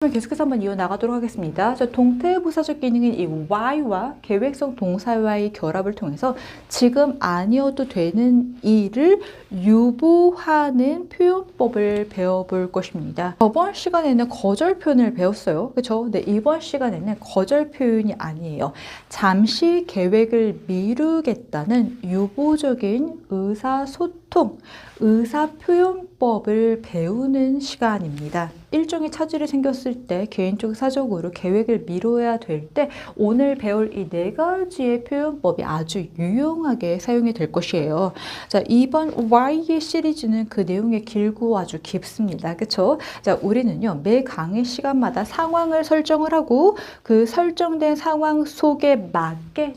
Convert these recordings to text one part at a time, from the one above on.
계속해서 한번 이어나가도록 하겠습니다. 동태부사적 기능인 이 Y와 계획성 동사와의 결합을 통해서 지금 아니어도 되는 일을 유보하는 표현법을 배워볼 것입니다. 저번 시간에는 거절 표현을 배웠어요. 그렇죠? 근데 이번 시간에는 거절 표현이 아니에요. 잠시 계획을 미루겠다는 유보적인 의사소통, 의사표현법을 배우는 시간입니다. 일종의 차질이 생겼을 때 개인적 사적으로 계획을 미뤄야 될 때 오늘 배울 이 네 가지의 표현법이 아주 유용하게 사용이 될 것이에요. 자, 이번 Y의 시리즈는 그 내용이 길고 아주 깊습니다. 그렇죠? 자, 우리는요 매 강의 시간마다 상황을 설정을 하고 그 설정된 상황 속에 맞게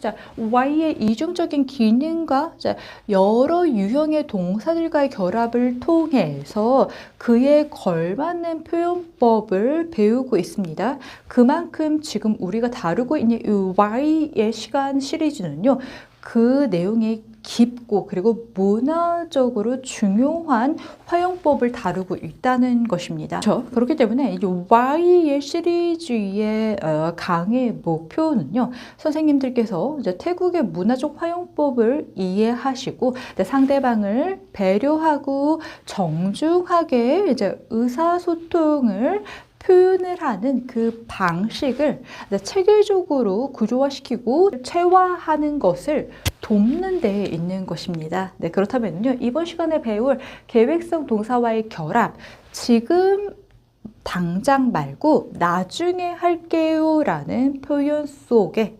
Y의 이중적인 기능과 여러 유형의 동사들과의 결합을 통해서 그에 걸맞는 표현법을 배우고 있습니다. 그만큼 지금 우리가 다루고 있는 이 Y의 시간 시리즈는요, 그 내용이 깊고 그리고 문화적으로 중요한 활용법을 다루고 있다는 것입니다. 그렇기 때문에 이 Y의 시리즈의 강의 목표는요, 선생님들께서 이제 태국의 문화적 활용법을 이해하시고 상대방을 배려하고 정중하게 이제 의사소통을 표현을 하는 그 방식을 체계적으로 구조화시키고 체화하는 것을 돕는 데에 있는 것입니다. 네, 그렇다면요, 이번 시간에 배울 계획성 동사와의 결합, 지금 당장 말고 나중에 할게요 라는 표현 속에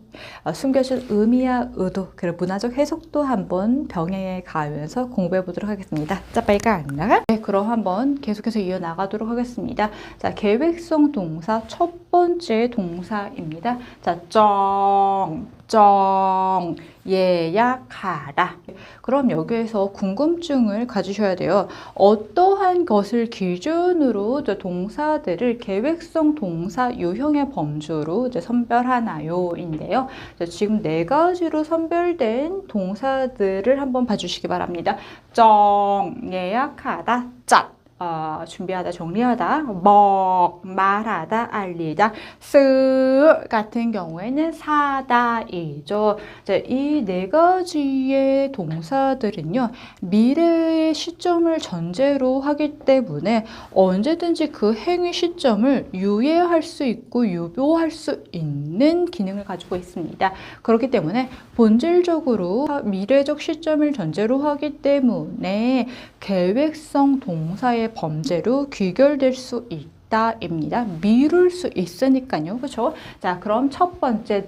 숨겨진 의미와 의도, 그리고 문화적 해석도 한번 병행해 가면서 공부해 보도록 하겠습니다. 자, 빨리 가나? 네, 그럼 한번 계속해서 이어나가도록 하겠습니다. 자, 계획성 동사 첫 번째 동사입니다. 자, 예약하다. 그럼 여기에서 궁금증을 가지셔야 돼요. 어떠한 것을 기준으로 동사들을 계획성 동사 유형의 범주로 선별하나요? 인데요. 지금 네 가지로 선별된 동사들을 한번 봐주시기 바랍니다. 예약하다, 준비하다, 정리하다, 말하다, 알리다, 같은 경우에는 사다이죠. 이 네 가지의 동사들은요, 미래의 시점을 전제로 하기 때문에 언제든지 그 행위 시점을 유예할 수 있고 유보할 수 있는 기능을 가지고 있습니다. 그렇기 때문에 본질적으로 미래적 시점을 전제로 하기 때문에 계획성 동사의 범죄로 귀결될 수 있다입니다. 미룰 수 있으니까요. 그렇죠? 자, 그럼 첫 번째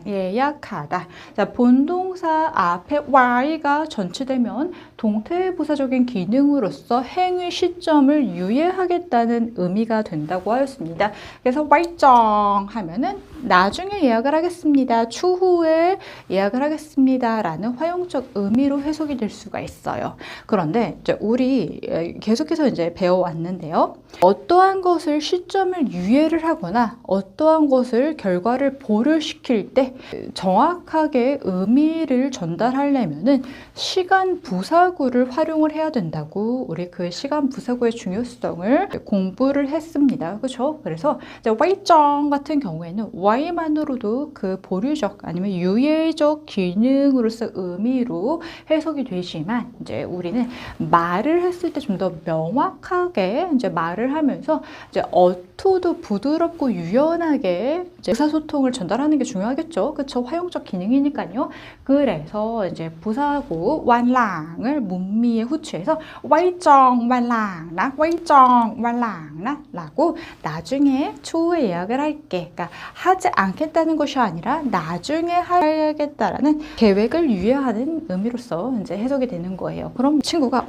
예약하다. 자, 본동사 앞에 Y가 전치되면 동태부사적인 기능으로서 행위 시점을 유예하겠다는 의미가 된다고 하였습니다. 그래서 Y 하면은 나중에 예약을 하겠습니다. 추후에 예약을 하겠습니다. 라는 활용적 의미로 해석이 될 수가 있어요. 그런데 이제 우리 계속해서 이제 배워왔는데요. 어떠한 것을 시점을 유예를 하거나 어떠한 것을 결과를 보류시킬 때 정확하게 의미를 전달하려면은 시간 부사구를 활용을 해야 된다고 우리 그 시간 부사구의 중요성을 공부를 했습니다. 그렇죠? 그래서 Y 같은 경우에는 Y만으로도 그 보류적 아니면 유예적 기능으로서 의미로 해석이 되지만 이제 우리는 말을 했을 때 좀 더 명확하게 이제 말을 하면서 이제 어투도 부드럽고 유연하게 이제 의사소통을 전달하는 게 중요하겠죠. 그쵸? 활용적 기능이니까요. 그래서 이제 부사구 완랑을 문미에 후취해서 Y정 완랑나, Y정 완랑나 라고 나중에 추후에 예약을 할게. 그러니까 하지 않겠다는 것이 아니라 나중에 하겠다라는 계획을 유예하는 의미로서 이제 해석이 되는 거예요. 그럼 친구가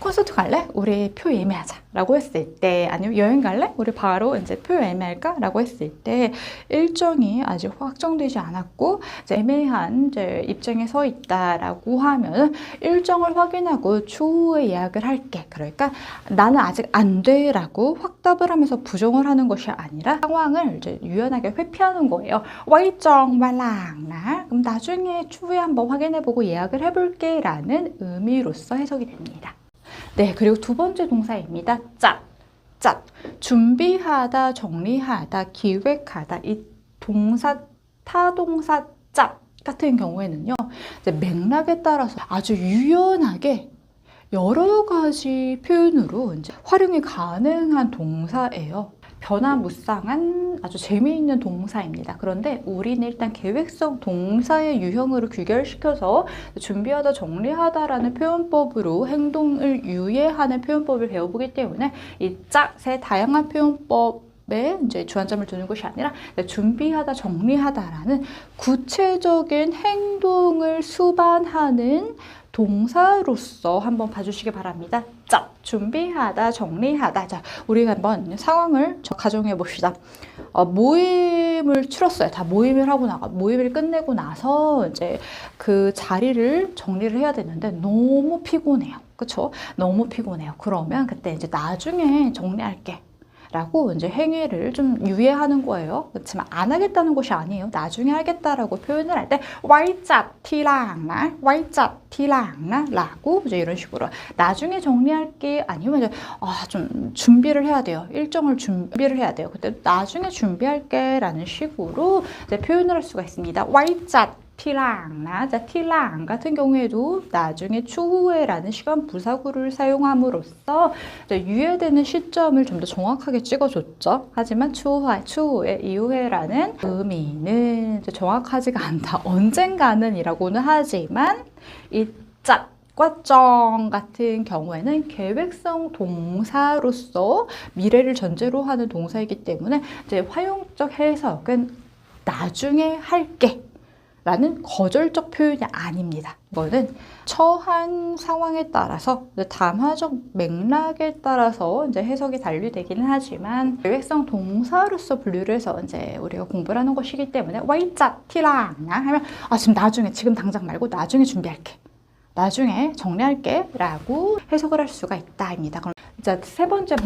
콘서트 갈래? 우리 표 예매하자 라고 했을 때, 아니면 여행 갈래? 우리 바로 이제 표 예매할까? 라고 했을 때 일정이 아직 확정되지 않았고 이제 애매한 이제 입장에 서 있다라고 하면 일정을 확인하고 추후에 예약을 할게. 그러니까 나는 아직 안 돼 라고 확답을 하면서 부정을 하는 것이 아니라 상황을 이제 유연하게 회피하는 거예요. Y정 말랑나, 그럼 나중에 추후에 한번 확인해보고 예약을 해볼게 라는 의미로서 해석이 됩니다. 네, 그리고 두 번째 동사입니다. 짭. 준비하다, 정리하다, 기획하다. 이 동사, 타동사 짭 같은 경우에는요, 이제 맥락에 따라서 아주 유연하게 여러 가지 표현으로 이제 활용이 가능한 동사예요. 변화무쌍한 아주 재미있는 동사입니다. 그런데 우리는 일단 계획성 동사의 유형으로 규결시켜서 준비하다, 정리하다라는 표현법으로 행동을 유예하는 표현법을 배워보기 때문에 이 짝의 다양한 표현법에 이제 주안점을 두는 것이 아니라 준비하다, 정리하다라는 구체적인 행동을 수반하는 동사로서 한번 봐주시기 바랍니다. 자, 준비하다, 정리하다. 자, 우리가 한번 상황을 가정해 봅시다. 모임을 치렀어요. 다 모임을 하고 모임을 끝내고 나서 이제 그 자리를 정리를 해야 되는데 너무 피곤해요. 그쵸? 너무 피곤해요. 그러면 그때 이제 나중에 정리할게. 라고 이제 행위를 좀 유예하는 거예요. 그렇지만 안 하겠다는 것이 아니에요. 나중에 하겠다라고 표현을 할 때 와이짭티랑나 라고 이제 이런 식으로 나중에 정리할게 아니면 이제 좀 준비를 해야 돼요. 일정을 준비를 해야 돼요. 그때 나중에 준비할게 라는 식으로 이제 표현을 할 수가 있습니다. 티랑나, 자, 티랑 같은 경우에도 나중에 추후에라는 시간 부사구를 사용함으로써 유예되는 시점을 좀 더 정확하게 찍어줬죠. 하지만 추후에, 이후에라는 의미는 정확하지가 않다. 언젠가는 이라고는 하지만 이 짝과 정 같은 경우에는 계획성 동사로서 미래를 전제로 하는 동사이기 때문에 이제 활용적 해석은 나중에 할게 라는 거절적 표현이 아닙니다. 이거는 처한 상황에 따라서 담화적 맥락에 따라서 이제 해석이 달리되기는 하지만 계획성 동사로서 분류를 해서 이제 우리가 공부를 하는 것이기 때문에 와이짭티랑나 하면 지금 나중에 지금 당장 말고 나중에 준비할게. 나중에 정리할게 라고 해석을 할 수가 있다입니다. 그럼 자, 세 번째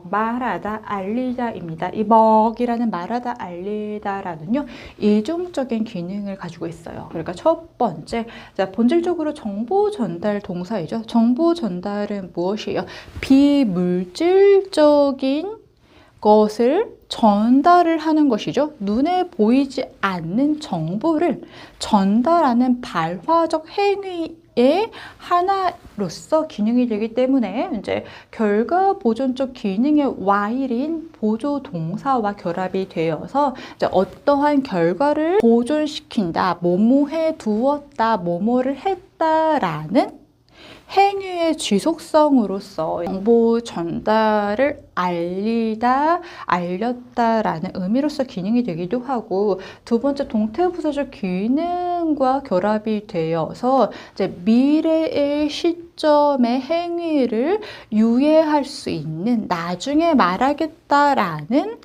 말하다, 알리다입니다. 이 먹이라는 말하다, 알리다라는요, 이중적인 기능을 가지고 있어요. 그러니까 첫 번째, 자, 본질적으로 정보 전달 동사이죠. 정보 전달은 무엇이에요? 비물질적인 것을 전달을 하는 것이죠. 눈에 보이지 않는 정보를 전달하는 발화적 행위의 하나로서 기능이 되기 때문에 이제 결과 보존적 기능의 와일인 보조 동사와 결합이 되어서 이제 어떠한 결과를 보존시킨다, 뭐뭐해 두었다, 뭐뭐를 했다라는 행위의 지속성으로서 정보 전달을 알리다, 알렸다라는 의미로서 기능이 되기도 하고 두 번째 동태부사적 기능과 결합이 되어서 이제 미래의 시점의 행위를 유예할 수 있는 나중에 말하겠다라는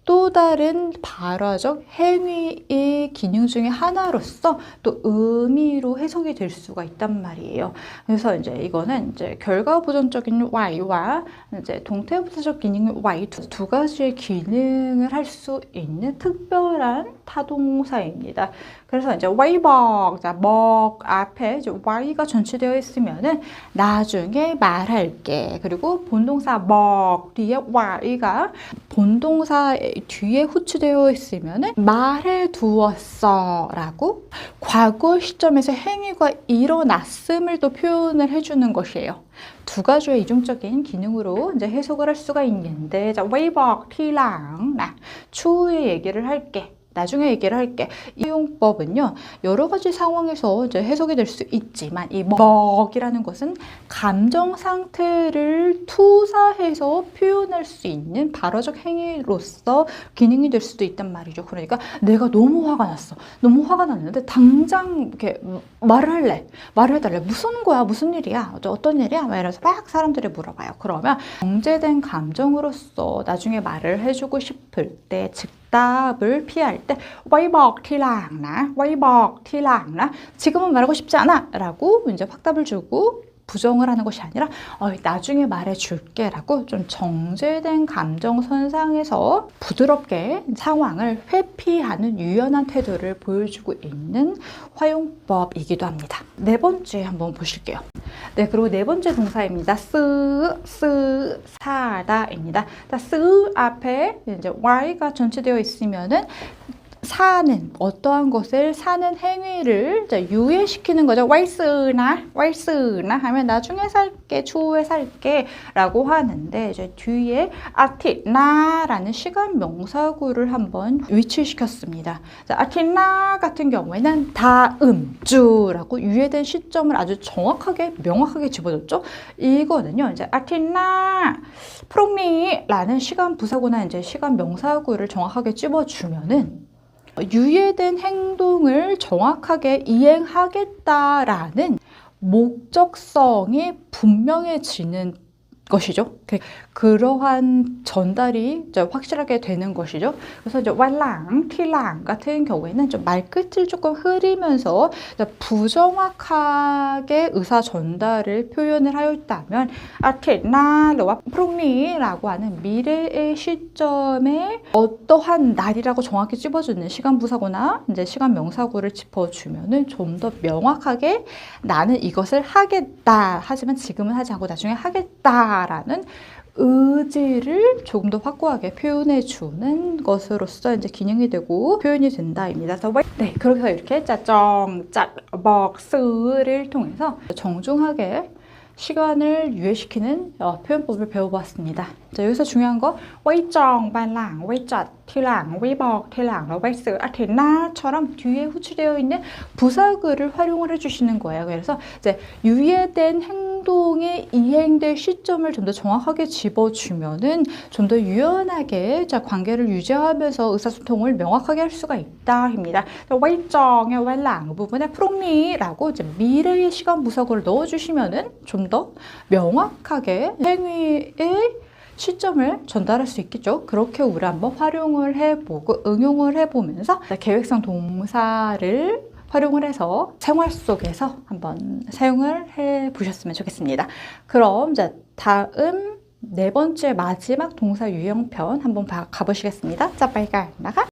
또 다른 발화적 행위의 기능 중에 하나로서 또 의미로 해석이 될 수가 있단 말이에요. 그래서 이제 이거는 이제 결과 보존적인 Y와 이제 동태부사적 기능의 Y 두 가지의 기능을 할 수 있는 특별한 타동사입니다. 그래서 이제 와이벅, 자, 먹 앞에 이제 Y가 전치되어 있으면은 나중에 말할게. 그리고 본동사 먹 뒤에 Y가 본동사 뒤에 후추되어 있으면은 말해 두었어 라고 과거 시점에서 행위가 일어났음을 또 표현을 해주는 것이에요. 두 가지의 이중적인 기능으로 이제 해석을 할 수가 있는데, 자, 웨이벅 티랑 나 추후에 얘기를 할게. 나중에 얘기를 할게. 이 용법은요, 여러 가지 상황에서 이제 해석이 될 수 있지만, 이 먹이라는 것은 감정 상태를 투사해서 표현할 수 있는 발화적 행위로서 기능이 될 수도 있단 말이죠. 그러니까 내가 너무 화가 났어. 너무 화가 났는데 당장 이렇게 말을 할래. 말을 해달래. 무슨 거야? 무슨 일이야? 어떤 일이야? 막 이래서 막 사람들이 물어봐요. 그러면 정제된 감정으로서 나중에 말을 해주고 싶을 때, 답을 피할 때 와이벅 티랑나 지금은 말하고 싶지 않아 라고 이제 확답을 주고 부정을 하는 것이 아니라 나중에 말해줄게 라고 좀 정제된 감정선상에서 부드럽게 상황을 회피하는 유연한 태도를 보여주고 있는 활용법이기도 합니다. 네 번째 한번 보실게요. 네, 그리고 네 번째 동사입니다. 사다입니다. 자, 앞에 이제 y가 전체되어 있으면은 사는 어떠한 것을 사는 행위를 이제 유예시키는 거죠. 왈스나 하면 나중에 살게, 추후에 살게 라고 하는데 이제 뒤에 아티나라는 시간 명사구를 한번 위치시켰습니다. 자, 아티나 같은 경우에는 다음 주라고 유예된 시점을 아주 정확하게 명확하게 집어줬죠. 이거는요. 이제 아티나 프로미라는 시간 부사구나 이제 시간 명사구를 정확하게 집어주면은 유예된 행동을 정확하게 이행하겠다라는 목적성이 분명해지는 것이죠. 그러한 전달이 이제 확실하게 되는 것이죠. 그래서 이제 왈랑, 티랑 같은 경우에는 좀 말끝을 조금 흐리면서 부정확하게 의사 전달을 표현을 하였다면 아테나와 프로미라고 하는 미래의 시점에 어떠한 날이라고 정확히 찝어주는 시간 부사구나 이제 시간 명사구를 짚어주면은 좀 더 명확하게 나는 이것을 하겠다. 하지만 지금은 하지 않고 나중에 하겠다라는 의지를 조금 더 확고하게 표현해 주는 것으로서 이제 기능이 되고 표현이 된다입니다. 네, 그렇게 해서 이렇게 짜정, บอก, 쓰를 통해서 정중하게 시간을 유예시키는 표현법을 배워보았습니다. 자, 여기서 중요한 거 웨이정, 반랑, 웨이잣, 티랑, 웨이บอก, 티랑, 웨이스, 아테나처럼 뒤에 후치되어 있는 부사구를 활용을 해주시는 거예요. 그래서 이제 유예된 행동이 이행될 시점을 좀 더 정확하게 집어주면은 좀 더 유연하게 관계를 유지하면서 의사소통을 명확하게 할 수가 있다입니다. 웨이정의 웨이랑 부분에 프로미라고 이제 미래의 시간 부사구를 넣어주시면은 좀 더 명확하게 행위의 시점을 전달할 수 있겠죠. 그렇게 우리 한번 활용을 해보고 응용을 해보면서 계획성 동사를 활용을 해서 생활 속에서 한번 사용을 해보셨으면 좋겠습니다. 그럼 이제 다음 네 번째 마지막 동사 유형편 한번 가보시겠습니다. 자, 빨리 나가.